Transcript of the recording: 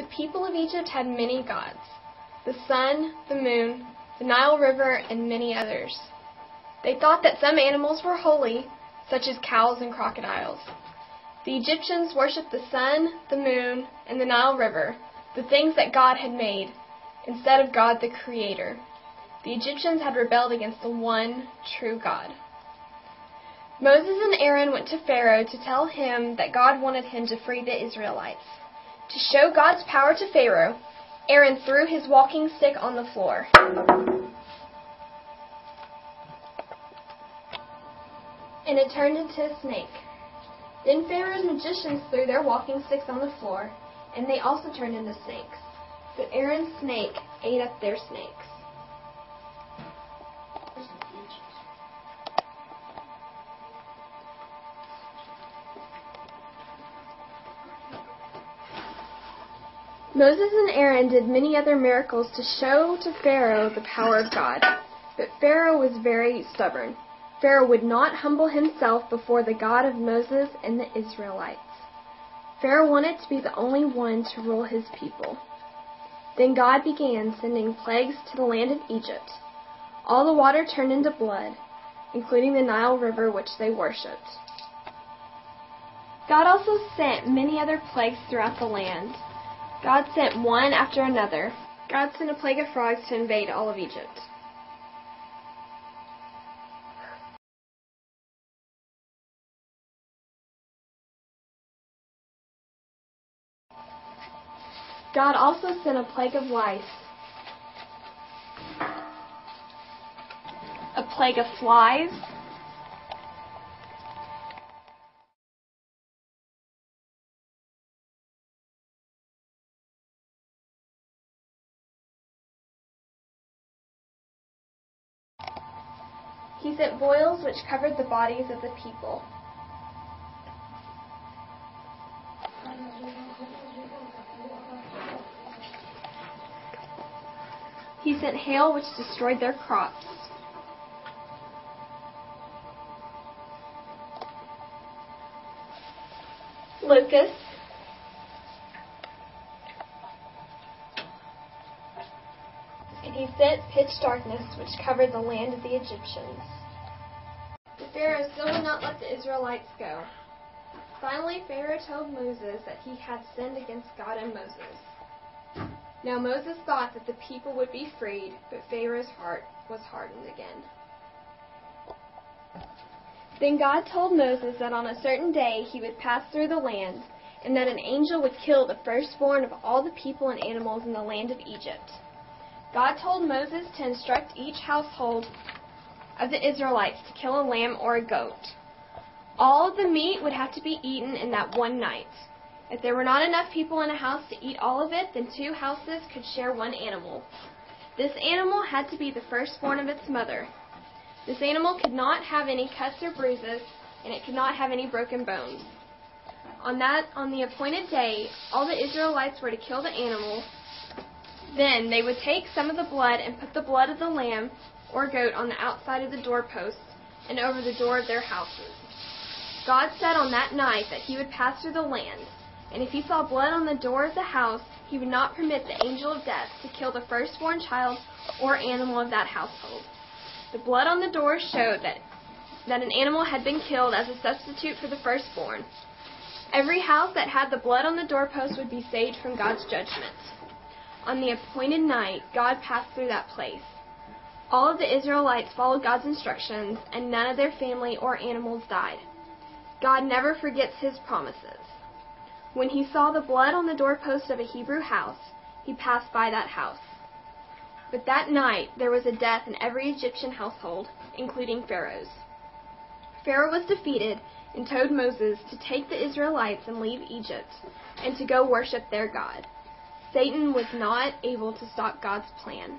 The people of Egypt had many gods: the sun, the moon, the Nile River, and many others. They thought that some animals were holy, such as cows and crocodiles. The Egyptians worshipped the sun, the moon, and the Nile River, the things that God had made, instead of God the Creator. The Egyptians had rebelled against the one true God. Moses and Aaron went to Pharaoh to tell him that God wanted him to free the Israelites. To show God's power to Pharaoh, Aaron threw his walking stick on the floor. And it turned into a snake. Then Pharaoh's magicians threw their walking sticks on the floor, and they also turned into snakes. But Aaron's snake ate up their snakes. Moses and Aaron did many other miracles to show to Pharaoh the power of God. But Pharaoh was very stubborn. Pharaoh would not humble himself before the God of Moses and the Israelites. Pharaoh wanted to be the only one to rule his people. Then God began sending plagues to the land of Egypt. All the water turned into blood, including the Nile River which they worshipped. God also sent many other plagues throughout the land. God sent one after another. God sent a plague of frogs to invade all of Egypt. God also sent a plague of lice, a plague of flies, He sent boils which covered the bodies of the people. He sent hail which destroyed their crops. Locusts. And he sent pitch darkness which covered the land of the Egyptians. But Pharaoh still would not let the Israelites go. Finally, Pharaoh told Moses that he had sinned against God and Moses. Now Moses thought that the people would be freed, but Pharaoh's heart was hardened again. Then God told Moses that on a certain day he would pass through the land, and that an angel would kill the firstborn of all the people and animals in the land of Egypt. God told Moses to instruct each household of the Israelites to kill a lamb or a goat. All of the meat would have to be eaten in that one night. If there were not enough people in a house to eat all of it, then 2 houses could share one animal. This animal had to be the firstborn of its mother. This animal could not have any cuts or bruises, and it could not have any broken bones. On the appointed day, all the Israelites were to kill the animal. Then they would take some of the blood and put the blood of the lamb or goat on the outside of the doorposts and over the door of their houses. God said on that night that he would pass through the land, and if he saw blood on the door of the house, he would not permit the angel of death to kill the firstborn child or animal of that household. The blood on the door showed that an animal had been killed as a substitute for the firstborn. Every house that had the blood on the doorpost would be saved from God's judgment. On the appointed night, God passed through that place. All of the Israelites followed God's instructions, and none of their family or animals died. God never forgets his promises. When he saw the blood on the doorpost of a Hebrew house, he passed by that house. But that night there was a death in every Egyptian household, including Pharaoh's. Pharaoh was defeated and told Moses to take the Israelites and leave Egypt, and to go worship their God. Satan was not able to stop God's plan.